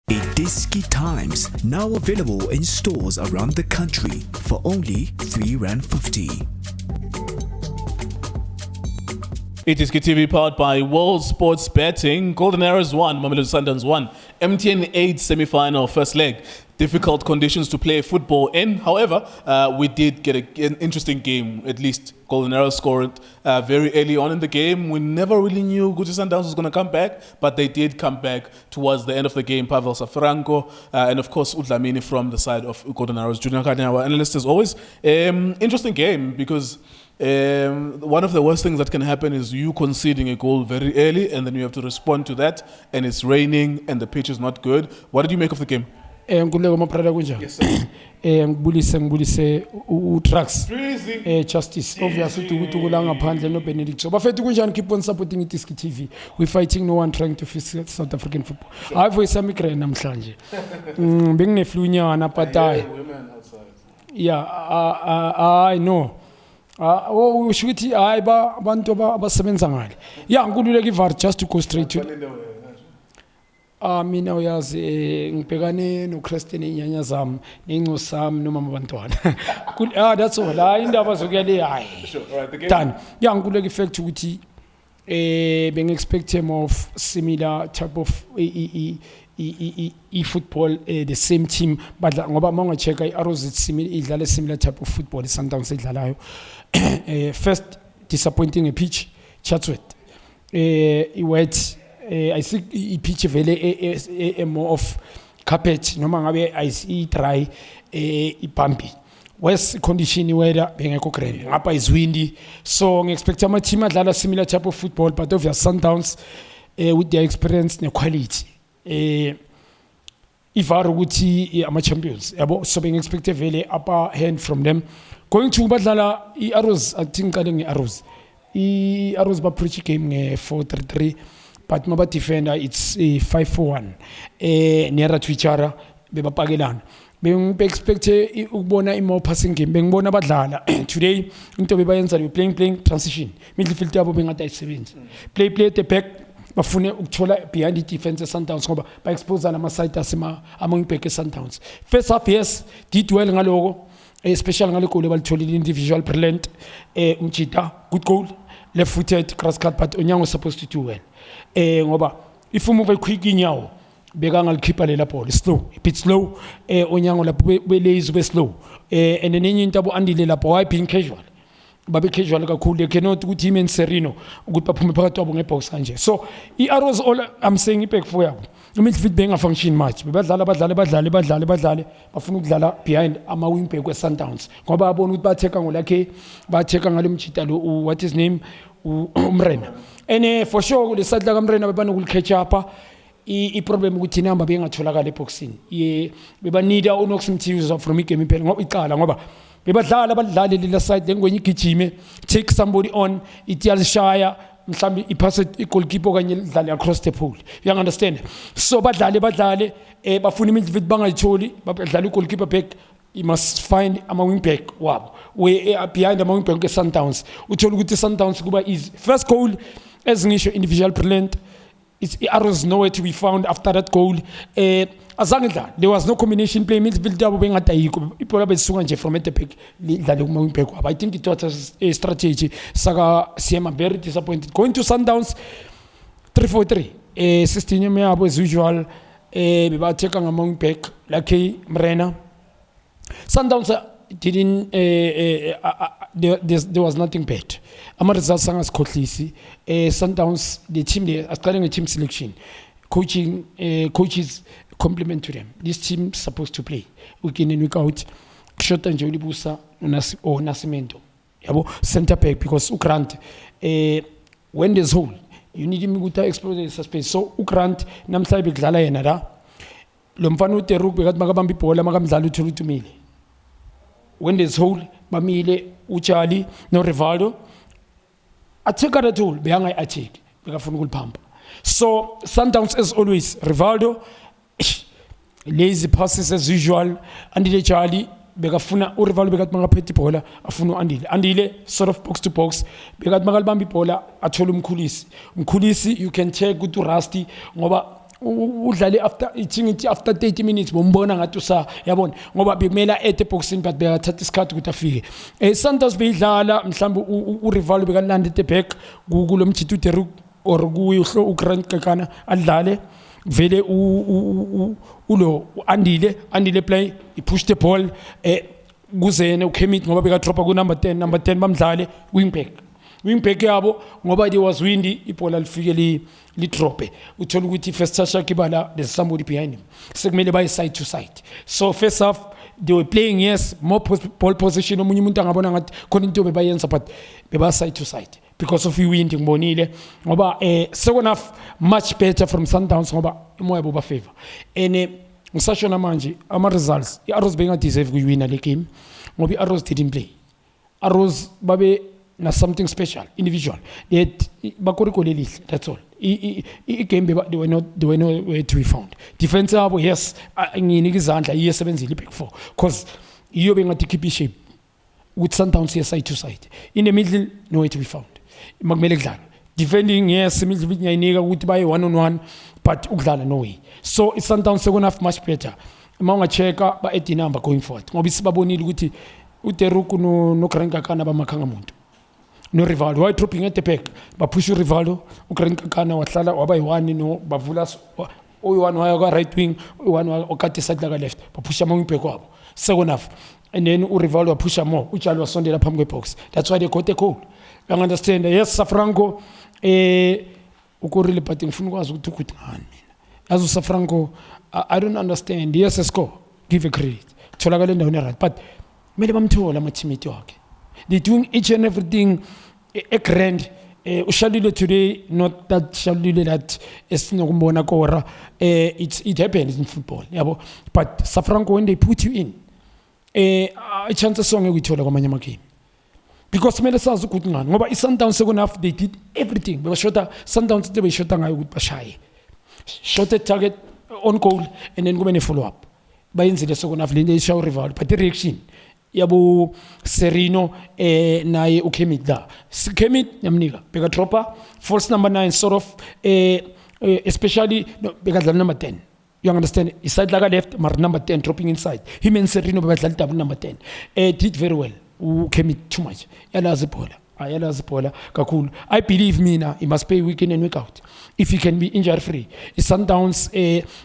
Idiski Times, now available in stores around the country for only R3.50. Idiski TV powered by World Sports Betting. Golden Arrows 1, Mamelodi Sundowns 1. MTN 8 semi-final first leg. Difficult conditions to play football in. However, we did get an interesting game. At least Golden Arrows scored very early on in the game. We never really knew Guti Sundowns was going to come back, but they did come back towards the end of the game. Pavel Safranko and of course Udlamini from the side of Golden Arrows. Junior Kanya, our analyst as always. Interesting game because one of the worst things that can happen is you conceding a goal very early and then you have to respond to that, and it's raining and the pitch is not good. What did you make of the game? Yes, sir. ngibulise uTrax justice obviously ukutula ngaphandle no Benedict so bafethu kunjani keep on supporting iDiski TV. We fighting no one trying to fix South African football. Hayi voice migraine namhlanje bengine flu nyana but yeah I know ushuthi hayi abantu abasebenza ngale yeah nkululeka iVAR just to go straight to mina uyazi ngibhekane noChristian inyanya zami nenco sami noma abantwana that's all hayi indaba zokuyale hayi done yeah ngikuleka effect ukuthi beng expect him of similar type of football the same team badla ngoba manga checka iArrows idlala similar type of football Sundowns idlalayo first disappointing a pitch Chatsworth wet I think pitch vele a more of carpet noma ngabe I dry bumpy worst condition weather bengekho grand ngapha is windy so ngiexpect ama team adlala similar type of football but obviously Sundowns with their experience ne quality iVAR ukuthi ama champions yabo so bengexpect vele upper hand from them going to badlala iArrows I think kale ngeArrows iArrows ba preach game nge 4-3-3 but maba defender it's 5-4-1 near to each other bebapakelana bengibe expect ukubona more passing game bengibona badlala today into bebayenza playing transition midfield yabo bengada isebenza play at the back bafune ukuthola behind the defense Sundowns ngoba ba expose ama side asema among back Sundowns first half yes did well ngaloko especially ngale goal abalitholile individual brilliant umjita good goal left footed cross cut but Onyango was supposed to do well ngoba if you move quick inyawo beka ngalikhipha lela ball slow a bit slow Onyango lapho belazy be slow and enye into abo andile lapho why being casual babe casual kakhulu they cannot ukuthi him and Serino ukuthi baphume phakathi wabo ngebox kanje so iArrows all I'm saying iback for yabo midfield benga function much badlala bafuna ukudlala behind ama wing back weSundowns ngoba abona ukuthi batheka ngolakhe batheka ngale mchita lo what is name umrena and for sure le sadla kaMrena bebana ukulicatch up problem ukuthi inamba bengatholakala eboxini beba need uNox Mthiuza from igame impela ngoba icala ngoba bebadlala badlali lela side lengwenye igijime take somebody on itiyalishaya mhlambi ipass igoalkeeper kanye idlale across the pool you understand so badlale bafuna imidfield bangayitholi badlala igoalkeeper back he must find ama wing back wabo we behind ama wing back Sundowns uthola ukuthi Sundowns kuba easy first goal as ngisho individual brilliant it's Arrows nowhere to be found after that goal azange dlala there was no combination play midfield yabo bengadayiko ibola besuka nje from at the back idlale kuma wing back wabo I think it was a strategy saka CM very disappointed going to Sundowns 3-4-3 system yabo as usual bebatheka ngama wing back like Mrena Sundowns didn't there was nothing bad ama results angasikhohlisi Sundowns the team there asiqale nge team selection coaches compliment to them this team supposed to play week in and week out kushota nje ulibusa Nasimento yabo center back because uGrant when there's hole you need him ukuthi explode the space so uGrant namhlanje bekudlala yena la lo mfana uTeruk bekathi makabamba ibhola makamdlala uthola uthumile when there's hole bamile uCharlie no Rivaldo attack at all beyanga attack bekafuna ukuliphampa so Sundowns as always Rivaldo lazy passes as usual andile Charlie bekafuna uRivaldo bekathi mangaphethe ibhola afuna uandile sort of box to box bekathi makalibamba ibhola athola umkhulisi you can check ukuthi Rusty ngoba udlale after 30 minutes bombona ngathi usa yabona ngoba bekumela at boxing but bekathatha isikhathi ukuthi afike Santos beyidlala mhlawumbe uRivaldo bekalanda at back kulo mjithu Deruk or kuyo uGrant Kekana adlale vele ulo andile play he push the ball kuzene uKhemit ngoba bekadropa ku number 10 bamdlale wingback yabo ngoba there was windy ibhola lifike li drop uthola ukuthi first touch akibala there's somebody behind him sekumele baye side to side so first half they were playing yes more ball position omunye umuntu angabona ngathi khona into bebayenza but beba side to side because of wind ngibonile ngoba second half much better from Sundowns ngoba imoya boba favor ngisasho namanje ama results iArrows benga deserve kuyiwina le game ngoba iArrows didn't play Arrows babe na something special individual that bakorikole lihle that's all I game they were nowhere to be found defense yabo yes nginika izandla iyesebenzile back four cause iyo bengathi keep shape with Sundowns here side to side in the middle nowhere to be found makumele kudlala defending yes middle ngiyayinika ukuthi baye 1-on-1 but ukudlala no way so Sundowns second half much better uma ungacheka ba add number going forward ngoba isibabonile ukuthi uDeruk no Grant Kekana bamakhanga umuntu no Rivaldo why dropping at the back baphusha uRivaldo uGrant Kekana wahlala waba yi1 no bavula oyi1 waya ka right wing oyi1 okade side la left baphusha ama wing back wabo second half and then uRivaldo waphusha more uJalo wasondela phambi kwebox that's why they got a goal you understand yes Safranco ukorile but ngifuna ukwazi ukuthi ukuthi ngani mina yazi uSafranco I don't understand yes a score give a credit tholakala endaweni right but mele bamthola ama teammate wakhe they doing each and everything a grand ushalile today not that shalile that esinokumbona kora it happens in football yabo but Safranco when they put you in a chance sonke ukuthola kwamanye ama game because mele sazi ukuthi ngani ngoba iSundowns second half they did everything bashota Sundowns they beshota ngayo ukuthi bashaye shot at target on goal and then kube ne follow up bayenzile second half lento ishaw Rivaldo but the reaction yabo Serino naye uKhemit la Khemit yamnika beka dropper false number 9 sort of especially no bekadlala number 10 you understand inside like left mar number 10 dropping inside him and Serino bekadlala double number 10 did very well uKhemit too much yalazi bhola kakhulu I believe mina he must play week in and week out if he can be injury free Sundowns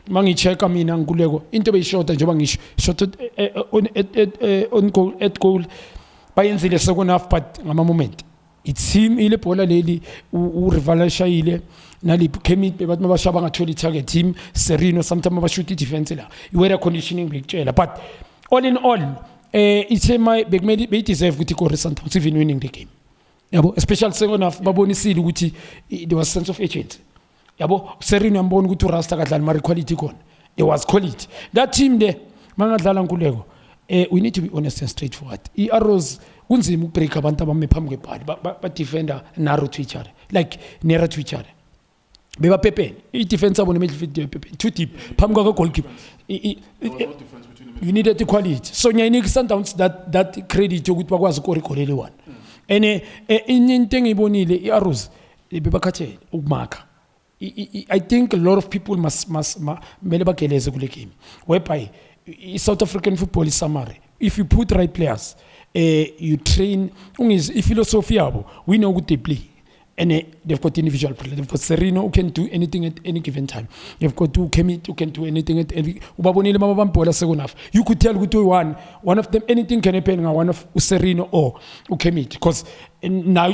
mangicheka mina ngikuleko into beyishota njengoba ngisho shot on goal at goal bayenzile second half but ngama moment it's him ile bhola leli uRivaldo shayile nali Khemit bebathi mabashaba ngatholi target team Serino sometimes abashoot defense la iweather conditioning bekutshela but all in all it's my bekumele be deserve ukuthi ko Sundowns even winning the game yabo especially second half babonisile ukuthi there was sense of urgency yabo Serino yambona ukuthi uRasta kadlala mari quality khona there was quality that team there mangadlala nkuleko we need to be honest and straightforward iArrows kunzima ukubreak abantu abame phambi kwebhali ba defender narrow to each other like nearer to each other beba pepeni i-defense abo ne-midfield pepeni too deep phambi kwakho goalkeeper you needed the quality so ngiyayinika Sundowns that credit yokuthi bakwazi ukorigolele one and into engiyibonile iArrows bebakhathele ukumakha I think a lot of people must mele bageleze kule game whereby South African football is summary if you put right players you train philosophy yabo we know what they play and they've got individual players. They've got Serino who can do anything at any given time. You've got Khemit who can do anything at any ubabonile mabampola second half. You could tell ukuthi one of them anything can happen one of Serino or Khemit because now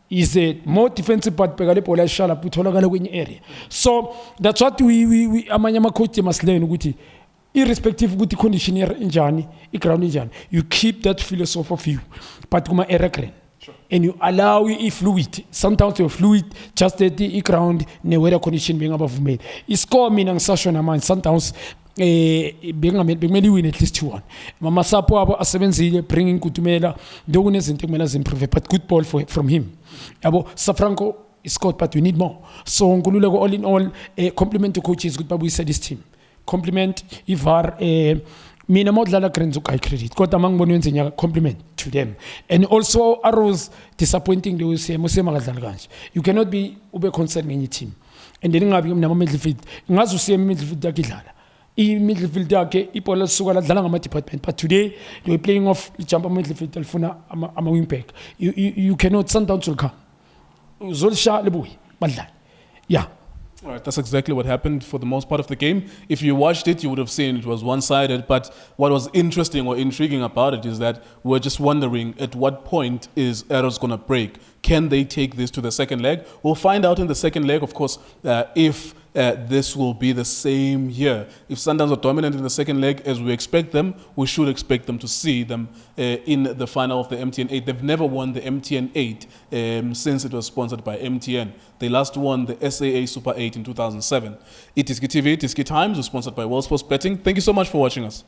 is a more defensive but bekale bola ishala utholakala kwenye area. So that's what we amanye ama coach must learn ukuthi irrespective ukuthi condition injani iground injani you keep that philosophy of you but kuma area grand. Sure. And you allow it fluid. Sometimes you're fluid, just the ground, ne weather condition being above made. Score meaning session amount. Sometimes being win at least 2-1. Mama Sapo abo asebenzile bringing kutumela. Dogune zinto kumela zimprove, but good ball from him. Abo Safranco scored, but we need more. So ngululeko all in all, compliment to coaches. Good, but we said this team. Compliment Ivar. Mina modlala Grenzo kai credit kodwa mangibona wenzinya compliment to them and also Arrows disappointing they will say musema kadlala kanje you cannot be ube concerned ngenye team and then ingabi nama-midfield ngazi usiye midfield yakhe idlala i-midfield yakhe ibhola lisuka ladlala ngama-department, but today they were playing off ijump ama-midfield alifuna ama-wingback. You cannot, Sundowns will come uzolisha libuye badlale. Yeah. All right, that's exactly what happened for the most part of the game. If you watched it, you would have seen it was one-sided. But what was interesting or intriguing about it is that we're just wondering at what point is Arrows going to break? Can they take this to the second leg? We'll find out in the second leg, of course, if this will be the same here. If Sundowns are dominant in the second leg, as we expect them, we should expect them to see them in the final of the MTN 8. They've never won the MTN 8 since it was sponsored by MTN. They last won the SAA Super 8 in 2007. It is TV, it is Times, sponsored by World Sports Betting. Thank you so much for watching us.